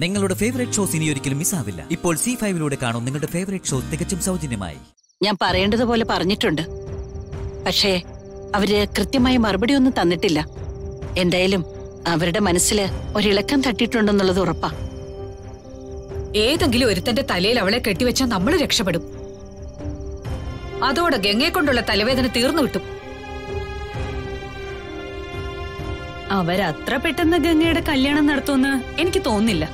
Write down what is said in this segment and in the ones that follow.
നിങ്ങളുടെ favourite shows ഇനി ഒരിക്കലും മിസ്സാവില്ല. ഇപ്പോൾ C5 കാണും നിങ്ങളുടെ ഫേവറേറ്റ് ഷോ തികച്ചും സൗജന്യമായി. ഞാൻ പറയേണ്ടതുപോലെ പറഞ്ഞിട്ടുണ്ട്. പക്ഷേ അവര് കൃത്യമായ മറുപടി ഒന്നും തന്നിട്ടില്ല. എന്തായാലും അവരുടെ മനസ്സില് ഒരിളക്കം തട്ടിയിട്ടുണ്ടെന്നുള്ളത് ഉറപ്പാ. ഏതെങ്കിലും ഒരുത്തന്റെ തലയിൽ അവളെ കെട്ടിവെച്ചാൽ നമ്മൾ രക്ഷപ്പെടും. അതോടെ ഗംഗയെ കൊണ്ടുള്ള തലവേദന തീർന്നു കിട്ടും. അവരത്ര പെട്ടെന്ന് ഗംഗയുടെ കല്യാണം നടത്തുമെന്ന് എനിക്ക് തോന്നുന്നില്ല.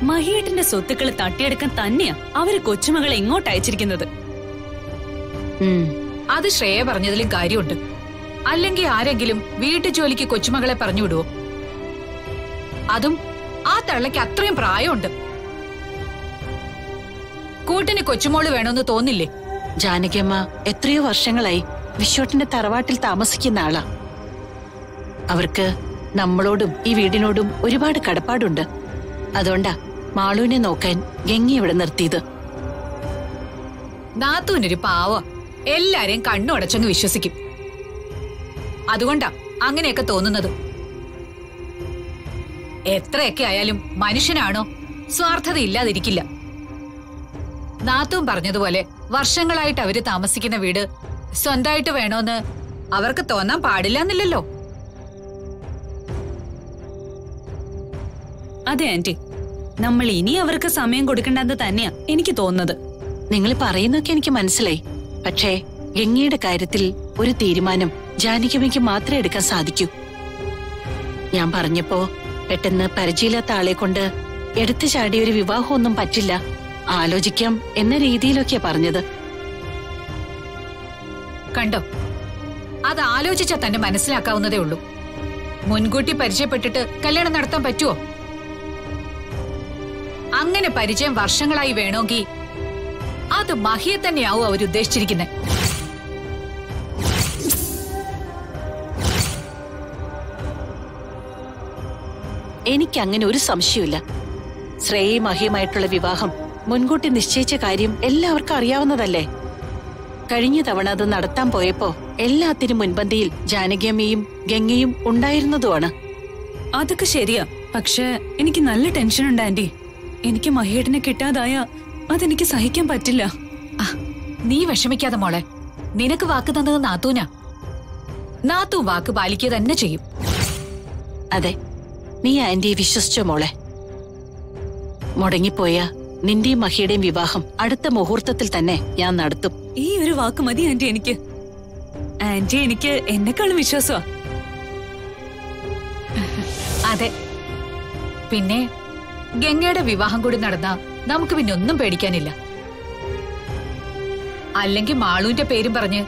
മഹിയേട്ടന്റെ സ്വത്തുക്കൾ തട്ടിയെടുക്കാൻ തന്നെയാ അവര് കൊച്ചുമകളെ ഇങ്ങോട്ട് അയച്ചിരിക്കുന്നത്. അത് ശ്രേയ പറഞ്ഞതിലും കാര്യമുണ്ട്. അല്ലെങ്കിൽ ആരെങ്കിലും വീട്ടു ജോലിക്ക് കൊച്ചുമകളെ പറഞ്ഞു വിടുവോ? അതും ആ തള്ളയ്ക്ക് അത്രയും പ്രായമുണ്ട്. കൂട്ടിന് കൊച്ചുമോള് വേണമെന്ന് തോന്നില്ലേ? ജാനകിയമ്മ എത്രയോ വർഷങ്ങളായി വിശ്വട്ടിന്റെ തറവാട്ടിൽ താമസിക്കുന്ന ആളാ. അവർക്ക് നമ്മളോടും ഈ വീടിനോടും ഒരുപാട് കടപ്പാടുണ്ട്. അതുകൊണ്ടാ മാളുവിനെ നോക്കാൻ ഗംഗ ഇവിടെ നിർത്തിയത്. നാത്തൂനൊരു പാവ, എല്ലാരെയും കണ്ണു അടച്ചങ്ങ് വിശ്വസിക്കും. അതുകൊണ്ടാ അങ്ങനെയൊക്കെ തോന്നുന്നത്. എത്രയൊക്കെ ആയാലും മനുഷ്യനാണോ, സ്വാർത്ഥത ഇല്ലാതിരിക്കില്ല. നാത്തൂൻ പറഞ്ഞതുപോലെ വർഷങ്ങളായിട്ട് അവര് താമസിക്കുന്ന വീട് സ്വന്തമായിട്ട് വേണോന്ന് അവർക്ക് തോന്നാൻ പാടില്ലെന്നില്ലല്ലോ. അതെ ആന്റി, നമ്മൾ ഇനി അവർക്ക് സമയം കൊടുക്കണ്ടെന്ന് തന്നെയാ എനിക്ക് തോന്നുന്നത്. നിങ്ങൾ പറയുന്നൊക്കെ എനിക്ക് മനസ്സിലായി. പക്ഷേ ഗംഗയുടെ കാര്യത്തിൽ ഒരു തീരുമാനം ജാനകിയമ്മയ്ക്ക് മാത്രമേ എടുക്കാൻ സാധിക്കൂ. ഞാൻ പറഞ്ഞപ്പോ പെട്ടെന്ന് പരിചയമില്ലാത്ത ആളെ കൊണ്ട് എടുത്തു ചാടിയ ഒരു വിവാഹമൊന്നും പറ്റില്ല, ആലോചിക്കാം എന്ന രീതിയിലൊക്കെയാ പറഞ്ഞത്. കണ്ടോ, അത് ആലോചിച്ചാൽ തന്നെ മനസ്സിലാക്കാവുന്നതേ ഉള്ളൂ. മുൻകൂട്ടി പരിചയപ്പെട്ടിട്ട് കല്യാണം നടത്താൻ പറ്റുമോ? അങ്ങനെ പരിചയം വർഷങ്ങളായി വേണമെങ്കിൽ അത് മഹിയെ തന്നെയാവും അവരുദ്ദേശിച്ചിരിക്കുന്നത്. എനിക്കങ്ങനെ ഒരു സംശയമില്ല. ശ്രേയയും മഹിയുമായിട്ടുള്ള വിവാഹം മുൻകൂട്ടി നിശ്ചയിച്ച കാര്യം എല്ലാവർക്കും അറിയാവുന്നതല്ലേ. കഴിഞ്ഞ തവണ അത് നടത്താൻ പോയപ്പോ എല്ലാത്തിനും മുൻപന്തിയിൽ ജാനകിയമ്മയും ഗംഗയും ഉണ്ടായിരുന്നതുമാണ്. അതൊക്കെ ശരിയാ. പക്ഷെ എനിക്ക് നല്ല ടെൻഷൻ ഉണ്ട് ആന്റി. എനിക്ക് മഹിയേട്ടനെ കിട്ടാതായ അതെനിക്ക് സഹിക്കാൻ പറ്റില്ല. നീ വിഷമിക്കാതെ മോളെ, നിനക്ക് വാക്ക് തന്നത് നാത്തൂനാ. നാത്തൂ വാക്ക് പാലിക്കുക തന്നെ ചെയ്യും. അതെ, നീ ആന്റിയെ വിശ്വസിച്ചോ മോളെ. മുടങ്ങിപ്പോയ നിന്റെയും മഹിയുടെയും വിവാഹം അടുത്ത മുഹൂർത്തത്തിൽ തന്നെ ഞാൻ നടത്തും. ഈ ഒരു വാക്ക് മതി ആന്റി എനിക്ക്. ആന്റി എനിക്ക് എന്നെക്കാളും വിശ്വാസമാ. അതെ, പിന്നെ ഗംഗയുടെ വിവാഹം കൂടി നടന്നാ നമുക്ക് പിന്നെ ഒന്നും പേടിക്കാനില്ല. അല്ലെങ്കിൽ മാളുവിന്റെ പേരും പറഞ്ഞ്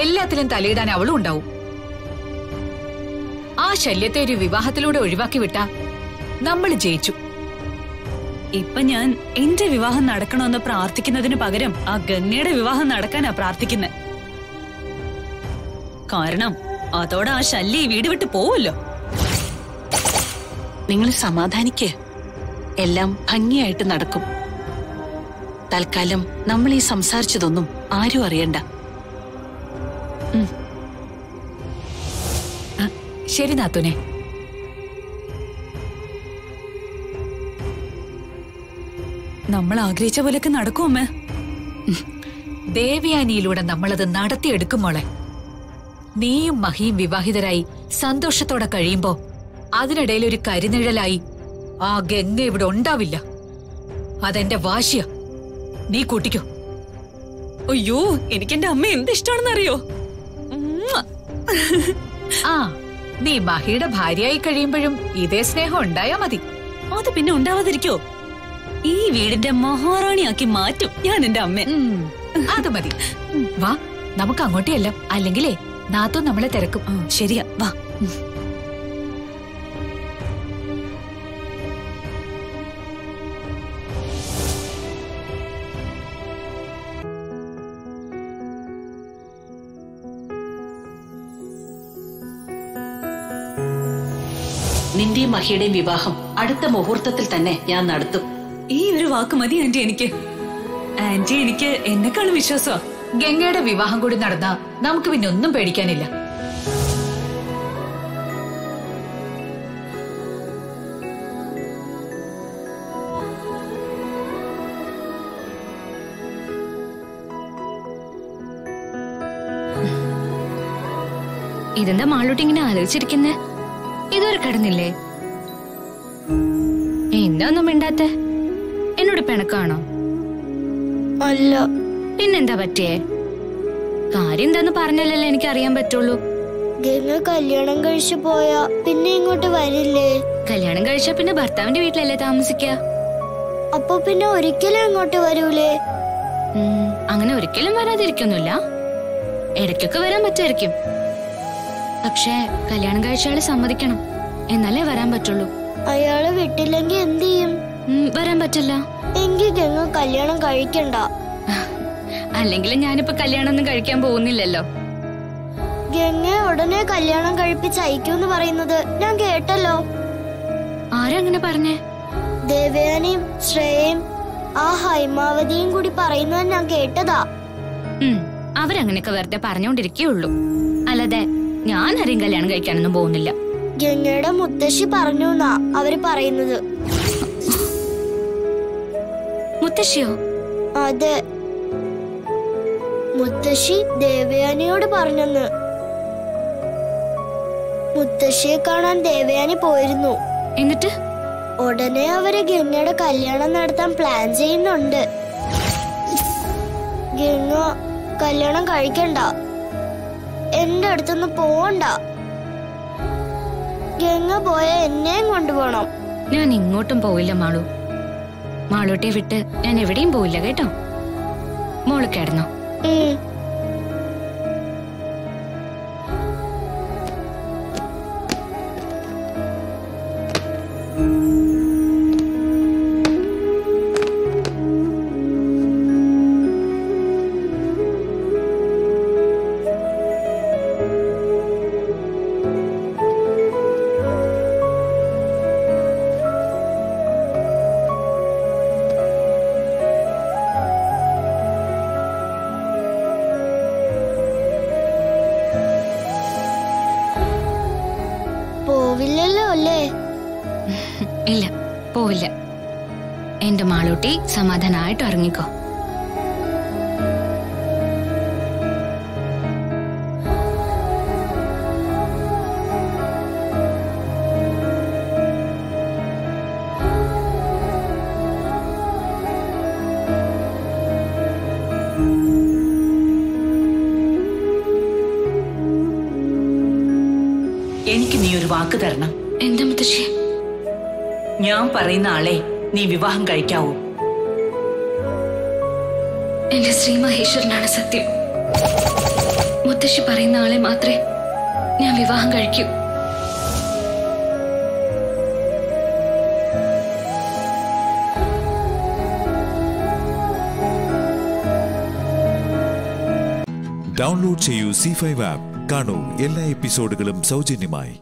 എല്ലാത്തിലും തലയിടാൻ അവളും ഉണ്ടാവും. ആ ശല്യത്തെ ഒരു വിവാഹത്തിലൂടെ ഒഴിവാക്കി വിട്ടാ നമ്മൾ ജയിച്ചു. ഇപ്പൊ ഞാൻ എന്റെ വിവാഹം നടക്കണമെന്ന് പ്രാർത്ഥിക്കുന്നതിന് പകരം ആ ഗംഗയുടെ വിവാഹം നടക്കാനാ പ്രാർത്ഥിക്കുന്നെ. കാരണം അതോടെ ആ ശല്യം ഈ വീട് വിട്ട് പോവല്ലോ. നിങ്ങൾ സമാധാനിക്ക്, എല്ലാം ഭംഗിയായിട്ട് നടക്കും. തൽക്കാലം നമ്മൾ ഈ സംസാരിച്ചതൊന്നും ആരും അറിയണ്ട. ശരി നാത്തൂനെ. നമ്മൾ ആഗ്രഹിച്ച പോലെയൊക്കെ നടക്കും അമ്മേ. ദേവയാനിയിലൂടെ നമ്മളത് നടത്തിയെടുക്കും മോളെ. നീയും മഹിയും വിവാഹിതരായി സന്തോഷത്തോടെ കഴിയുമ്പോ അതിനിടയിൽ ഒരു കരിനിഴലായി ആ ഗംഗ ഇവിടെ ഉണ്ടാവില്ല. അതെന്റെ വാശിയ, നീ കൂട്ടിക്കോ. അയ്യോ, എനിക്കെന്റെ അമ്മ എന്ത് ഇഷ്ടമാണെന്നറിയോ? ആ, നീ മഹിയുടെ ഭാര്യയായി കഴിയുമ്പോഴും ഇതേ സ്നേഹം ഉണ്ടായാ മതി. അത് പിന്നെ ഉണ്ടാവാതിരിക്കോ? ഈ വീടിന്റെ മഹാറാണിയാക്കി മാറ്റും ഞാൻ എന്റെ അമ്മ. അത് മതി. വാ, നമുക്ക് അങ്ങോട്ടേയല്ല, അല്ലെങ്കിലേ നാത്തോ നമ്മളെ തിരക്കും. ശരിയാ, വാ. നിന്റെയും മഹിയുടെയും വിവാഹം അടുത്ത മുഹൂർത്തത്തിൽ തന്നെ ഞാൻ നടത്തും. ഈ ഒരു വാക്ക് മതി ആന്റി എനിക്ക്. ആന്റി എനിക്ക് എന്നെക്കാളും വിശ്വാസമാ. ഗംഗയുടെ വിവാഹം കൂടി നടന്നാ നമുക്ക് പിന്നെ ഒന്നും പേടിക്കാനില്ല. ഇതെന്താ മാളൂട്ടി ഇങ്ങനെ ആലോചിച്ചിരിക്കുന്നേ? ഇതുവരെ കിടന്നില്ലേ? എന്താ ഒന്നും മിണ്ടാത്ത? എന്നോട് പിണക്കാണോ? അല്ല. പിന്നെന്താ പറ്റിയേ? കാര്യം എന്താന്ന് പറഞ്ഞാലല്ലേ എനിക്ക് അറിയാൻ പറ്റുള്ളൂ. ഗംഗ കല്യാണം കഴിച്ചു പോയാ പിന്നെ ഇങ്ങോട്ട് വരില്ലേ? കല്യാണം കഴിച്ചാ പിന്നെ ഭർത്താവിന്റെ വീട്ടിലല്ലേ താമസിക്ക? അപ്പൊ പിന്നെ ഒരിക്കലും ഇങ്ങോട്ട് വരൂലേ? അങ്ങനെ ഒരിക്കലും വരാതിരിക്കൊന്നുമില്ല. ഇടയ്ക്കൊക്കെ വരാൻ പറ്റുമായിരിക്കും. പക്ഷേ കല്യാണം കഴിച്ചാല് സമ്മതിക്കണം, എന്നാലേ വരാൻ പറ്റുള്ളൂ. അയാള് വിട്ടില്ലെങ്കി എന്ത് ചെയ്യും? വരാൻ പറ്റില്ല. എങ്കിൽ ഗംഗ കല്യാണം കഴിക്കണ്ട. അല്ലെങ്കിലും ഞാനിപ്പോ കല്യാണം ഒന്നും കഴിക്കാൻ പോകുന്നില്ലല്ലോ. ഗംഗ ഉടനെ കല്യാണം കഴിപ്പിച്ച് അയക്കൂന്ന് പറയുന്നത് ഞാൻ കേട്ടല്ലോ. ആരാ അങ്ങനെ പറഞ്ഞേ? ദേവയാനിയും ശ്രേയയും ആ ഹൈമാവതിയും കൂടി പറയുന്നത് ഞാൻ കേട്ടതാ. അവരങ്ങനെയൊക്കെ വെറുതെ പറഞ്ഞോണ്ടിരിക്കുള്ളൂ, അല്ലാതെ ഞാൻ ആരെയും കല്യാണം കഴിക്കാനൊന്നും പോകുന്നില്ല. ഗംഗയുടെ മുത്തശ്ശി പറഞ്ഞു എന്നാ അവര് പറയുന്നത്. മുത്തശ്ശിയോ? അതെ, മുത്തശ്ശി ദേവയാനിയോട് പറഞ്ഞെന്ന്. മുത്തശ്ശിയെ കാണാൻ ദേവയാനി പോയിരുന്നു. എന്നിട്ട് ഉടനെ അവര് ഗംഗയുടെ കല്യാണം നടത്താൻ പ്ലാൻ ചെയ്യുന്നുണ്ട്. ഗംഗ കല്യാണം കഴിക്കണ്ട, എന്റെ അടുത്തൊന്ന് പോവണ്ട. ഗംഗ പോയ എന്നെയും കൊണ്ടുപോണം. ഞാൻ ഇങ്ങോട്ടും പോവില്ല മാളു. മാളൂട്ടിയെ വിട്ട് ഞാൻ എവിടെയും പോവില്ല കേട്ടോ. മോള് കിടന്നോ. പോവില്ലല്ലോ അല്ലേ? ഇല്ല, പോവില്ല. എന്റെ മാളൂട്ടി സമാധാനായിട്ട് ഇറങ്ങിക്കോ. എനിക്ക് നീ ഒരു വാക്ക് തരണം. എന്താ മുത്തശ്ശി? ഞാൻ പറയുന്ന ആളെ നീ വിവാഹം കഴിക്കാവൂ. എന്റെ ശ്രീ മഹേശ്വരനാണ് സത്യം. മുത്തശ്ശി പറയുന്ന ആളെ മാത്രമേ ഞാൻ വിവാഹം കഴിക്കൂ. ഡൗൺലോഡ് ചെയ്യൂ C5 ആപ്പ്. കാണൂ എല്ലാ എപ്പിസോഡുകളും സൗജന്യമായി.